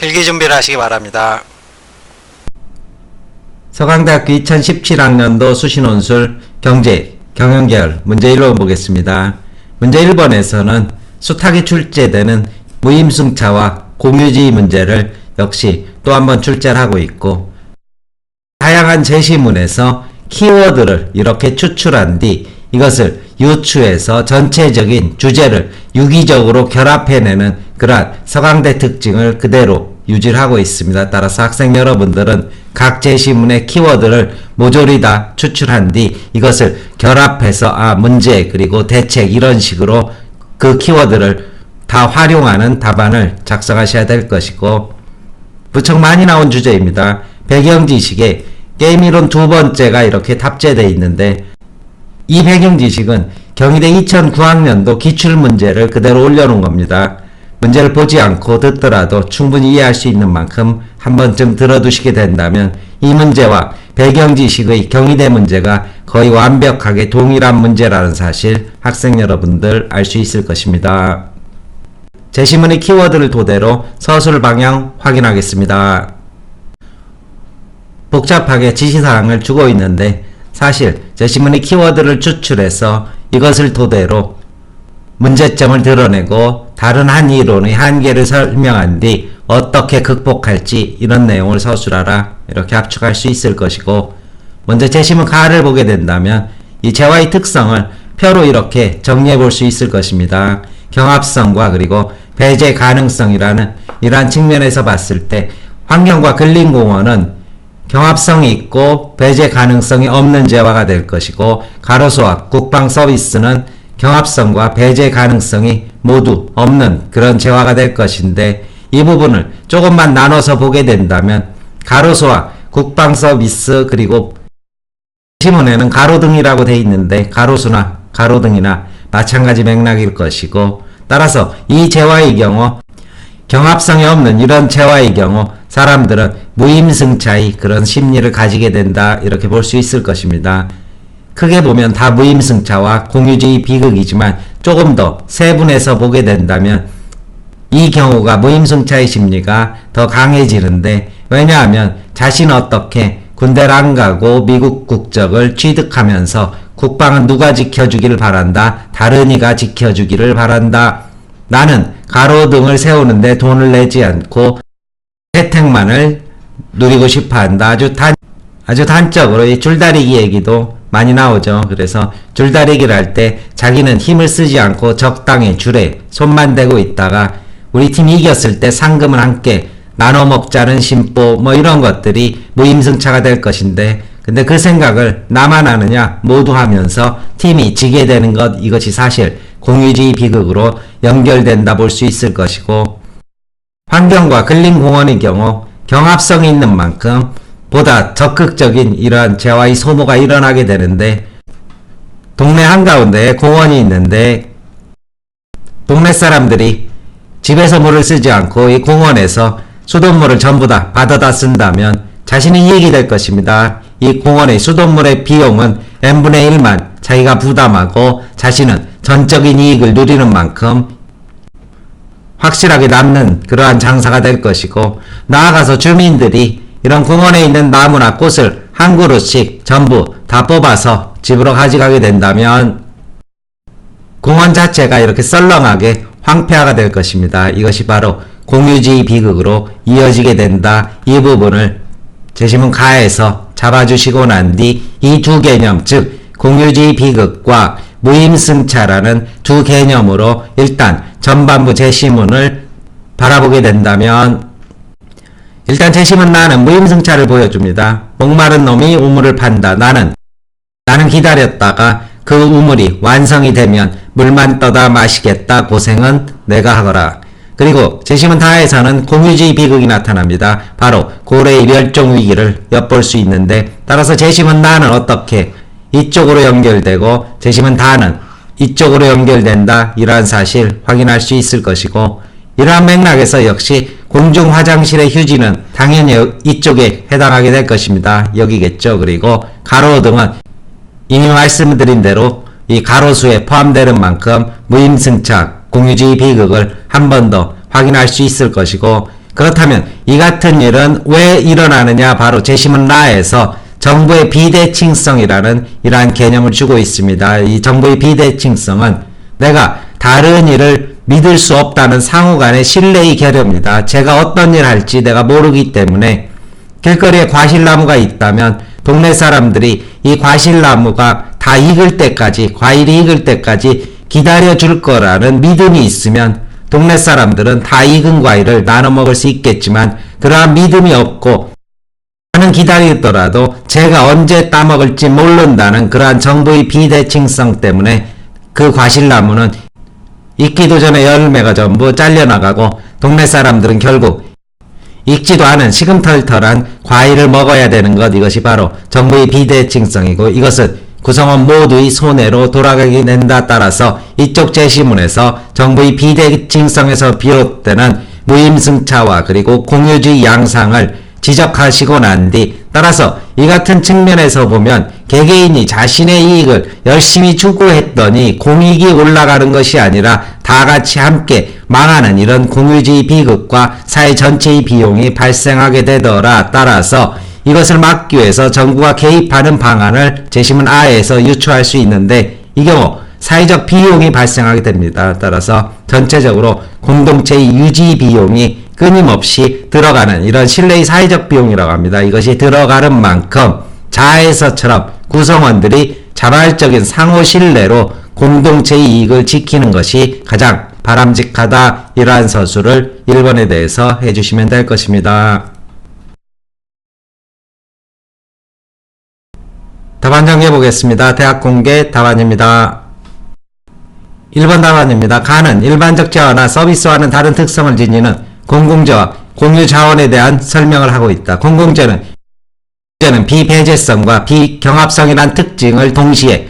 필기 준비를 하시기 바랍니다. 서강대학교 2017학년도 수시논술 경제, 경영계열 문제 1번 보겠습니다. 문제 1번에서는 수탁이 출제되는 무임승차와 공유지의 문제를 역시 또 한번 출제를 하고 있고, 다양한 제시문에서 키워드를 이렇게 추출한 뒤 이것을 유추해서 전체적인 주제를 유기적으로 결합해내는 그러한 서강대 특징을 그대로 유지를 하고 있습니다. 따라서 학생 여러분들은 각 제시문의 키워드를 모조리 다 추출한 뒤 이것을 결합해서 문제 그리고 대책 이런 식으로 그 키워드를 다 활용하는 답안을 작성하셔야 될 것이고, 무척 많이 나온 주제입니다. 배경지식에 게임이론 두 번째가 이렇게 탑재되어 있는데, 이 배경지식은 경희대 2009학년도 기출문제를 그대로 올려놓은 겁니다. 문제를 보지 않고 듣더라도 충분히 이해할 수 있는 만큼 한 번쯤 들어두시게 된다면 이 문제와 배경지식의 경희대 문제가 거의 완벽하게 동일한 문제라는 사실 학생 여러분들 알 수 있을 것입니다. 제시문의 키워드를 토대로 서술 방향 확인하겠습니다. 복잡하게 지시사항을 주고 있는데 사실 제시문의 키워드를 추출해서 이것을 토대로 문제점을 드러내고 다른 한 이론의 한계를 설명한 뒤 어떻게 극복할지 이런 내용을 서술하라 이렇게 압축할 수 있을 것이고, 먼저 제시문 가를 보게 된다면 이 재화의 특성을 표로 이렇게 정리해 볼 수 있을 것입니다. 경합성과 그리고 배제 가능성이라는 이러한 측면에서 봤을 때 환경과 근린공원은 경합성이 있고 배제 가능성이 없는 재화가 될 것이고, 가로수와 국방 서비스는 경합성과 배제 가능성이 모두 없는 그런 재화가 될 것인데, 이 부분을 조금만 나눠서 보게 된다면 가로수와 국방 서비스 그리고 지문에는 가로등이라고 되어 있는데 가로수나 가로등이나 마찬가지 맥락일 것이고, 따라서 이 재화의 경우 경합성이 없는 이런 재화의 경우 사람들은 무임승차의 그런 심리를 가지게 된다 이렇게 볼 수 있을 것입니다. 크게 보면 다 무임승차와 공유주의 비극이지만 조금 더 세분해서 보게 된다면 이 경우가 무임승차의 심리가 더 강해지는데, 왜냐하면 자신 어떻게 군대를 안 가고 미국 국적을 취득하면서 국방은 누가 지켜주기를 바란다, 다른 이가 지켜주기를 바란다, 나는 가로등을 세우는데 돈을 내지 않고 혜택만을 누리고 싶어 한다. 아주 단적으로 이 줄다리기 얘기도 많이 나오죠. 그래서 줄다리기를 할 때 자기는 힘을 쓰지 않고 적당히 줄에 손만 대고 있다가 우리 팀이 이겼을 때 상금을 함께 나눠 먹자는 심보 뭐 이런 것들이 무임승차가 될 것인데, 근데 그 생각을 나만 하느냐 모두 하면서 팀이 지게 되는 것, 이것이 사실 공유주의 비극으로 연결된다 볼 수 있을 것이고, 환경과 근린공원의 경우 경합성이 있는 만큼 보다 적극적인 이러한 재화의 소모가 일어나게 되는데, 동네 한가운데에 공원이 있는데 동네 사람들이 집에서 물을 쓰지 않고 이 공원에서 수돗물을 전부 다 받아다 쓴다면 자신이 이익이 될 것입니다. 이 공원의 수돗물의 비용은 n분의 1만 자기가 부담하고 자신은 전적인 이익을 누리는 만큼 확실하게 남는 그러한 장사가 될 것이고, 나아가서 주민들이 이런 공원에 있는 나무나 꽃을 한 그루씩 전부 다 뽑아서 집으로 가져가게 된다면 공원 자체가 이렇게 썰렁하게 황폐화가 될 것입니다. 이것이 바로 공유주의 비극으로 이어지게 된다. 이 부분을 제시문 가에서 잡아주시고 난 뒤 이 두 개념, 즉 공유주의 비극과 무임승차라는 두 개념으로 일단 전반부 제시문을 바라보게 된다면, 일단 제시문 나는 무임승차를 보여줍니다. 목마른 놈이 우물을 판다. 나는 기다렸다가 그 우물이 완성이 되면 물만 떠다 마시겠다. 고생은 내가 하거라. 그리고 제시문 다에서는 공유주의 비극이 나타납니다. 바로 고래의 멸종 위기를 엿볼 수 있는데, 따라서 제시문 나는 어떻게 이쪽으로 연결되고 제시문 다는 이쪽으로 연결된다, 이러한 사실 확인할 수 있을 것이고, 이러한 맥락에서 역시 공중 화장실의 휴지는 당연히 이쪽에 해당하게 될 것입니다. 여기겠죠. 그리고 가로등은 이미 말씀드린 대로 이 가로수에 포함되는 만큼 무임승차, 공유주의 비극을 한 번 더 확인할 수 있을 것이고, 그렇다면 이 같은 일은 왜 일어나느냐? 바로 제시문 라에서 정부의 비대칭성이라는 이러한 개념을 주고 있습니다. 이 정부의 비대칭성은 내가 다른 일을 믿을 수 없다는 상호간의 신뢰의 결여입니다. 제가 어떤 일을 할지 내가 모르기 때문에 길거리에 과실나무가 있다면 동네 사람들이 이 과실나무가 다 익을 때까지, 과일이 익을 때까지 기다려줄 거라는 믿음이 있으면 동네 사람들은 다 익은 과일을 나눠 먹을 수 있겠지만 그러한 믿음이 없고 나는 기다리더라도 제가 언제 따먹을지 모른다는 그러한 정부의 비대칭성 때문에 그 과실나무는 익기도 전에 열매가 전부 잘려나가고 동네 사람들은 결국 익지도 않은 시금털털한 과일을 먹어야 되는 것, 이것이 바로 정부의 비대칭성이고 이것은 구성원 모두의 손해로 돌아가게 된다. 따라서 이쪽 제시문에서 정부의 비대칭성에서 비롯되는 무임승차와 그리고 공유주의 양상을 지적하시고 난 뒤 따라서 이 같은 측면에서 보면 개개인이 자신의 이익을 열심히 추구했더니 공익이 올라가는 것이 아니라 다 같이 함께 망하는 이런 공유주의 비극과 사회 전체의 비용이 발생하게 되더라. 따라서 이것을 막기 위해서 정부가 개입하는 방안을 제시문 아에서 유추할 수 있는데 이 경우 사회적 비용이 발생하게 됩니다. 따라서 전체적으로 공동체의 유지 비용이 끊임없이 들어가는 이런 신뢰의 사회적 비용이라고 합니다. 이것이 들어가는 만큼 자에서처럼 구성원들이 자발적인 상호 신뢰로 공동체의 이익을 지키는 것이 가장 바람직하다. 이러한 서술을 1번에 대해서 해주시면 될 것입니다. 답안 정리해 보겠습니다. 대학 공개 답안입니다. 1번 답안입니다. 가는 일반적 재화나 서비스와는 다른 특성을 지니는 공공재와 공유자원에 대한 설명을 하고 있다. 공공재는 비배제성과 비경합성이란 특징을 동시에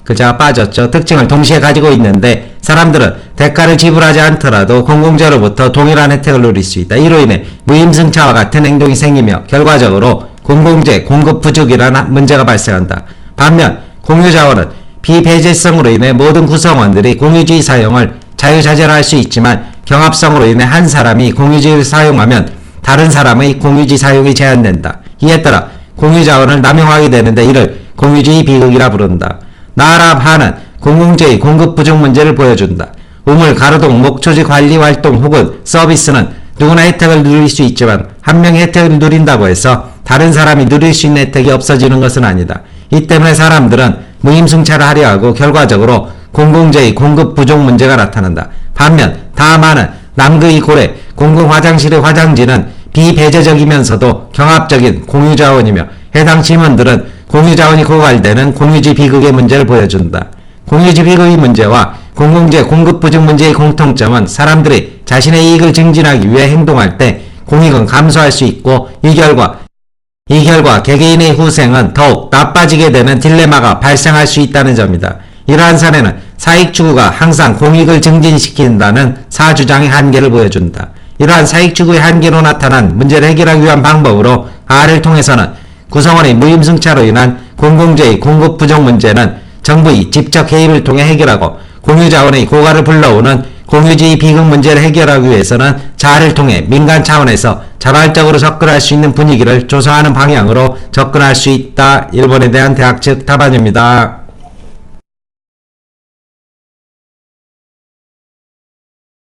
그자가 빠졌죠. 특징을 동시에 가지고 있는데 사람들은 대가를 지불하지 않더라도 공공재로부터 동일한 혜택을 누릴 수 있다. 이로 인해 무임승차와 같은 행동이 생기며 결과적으로 공공재 공급 부족이라는 문제가 발생한다. 반면 공유자원은 비배제성으로 인해 모든 구성원들이 공유주의 사용을 자유자재로 수 있지만 경합성으로 인해 한 사람이 공유주의를 사용하면 다른 사람의 공유지 사용이 제한된다. 이에 따라 공유자원을 남용하게 되는데 이를 공유주의 비극이라 부른다. 나아라 하는 공공재의 공급 부족 문제를 보여준다. 우물, 가로등, 목초지 관리 활동 혹은 서비스는 누구나 혜택을 누릴 수 있지만 한 명이 혜택을 누린다고 해서 다른 사람이 누릴 수 있는 혜택이 없어지는 것은 아니다. 이 때문에 사람들은 무임승차를 하려 하고 결과적으로 공공재의 공급 부족 문제가 나타난다. 반면 다만은 남극의 고래, 공공화장실의 화장지는 비배제적이면서도 경합적인 공유자원이며 해당 짐원들은 공유자원이 고갈되는 공유지 비극의 문제를 보여준다. 공유지 비극의 문제와 공공재 공급 부족 문제의 공통점은 사람들이 자신의 이익을 증진하기 위해 행동할 때 공익은 감소할 수 있고 이 결과 개개인의 후생은 더욱 나빠지게 되는 딜레마가 발생할 수 있다는 점이다. 이러한 사례는 사익 추구가 항상 공익을 증진시킨다는 사주장의 한계를 보여준다. 이러한 사익 추구의 한계로 나타난 문제를 해결하기 위한 방법으로 R을 통해서는 구성원의 무임승차로 인한 공공재의 공급 부족 문제는 정부의 직접 개입을 통해 해결하고 공유자원의 고갈을 불러오는 공유주의 비극 문제를 해결하기 위해서는 자아를 통해 민간 차원에서 자발적으로 접근할 수 있는 분위기를 조성하는 방향으로 접근할 수 있다. 1번에 대한 대학 측 답안입니다.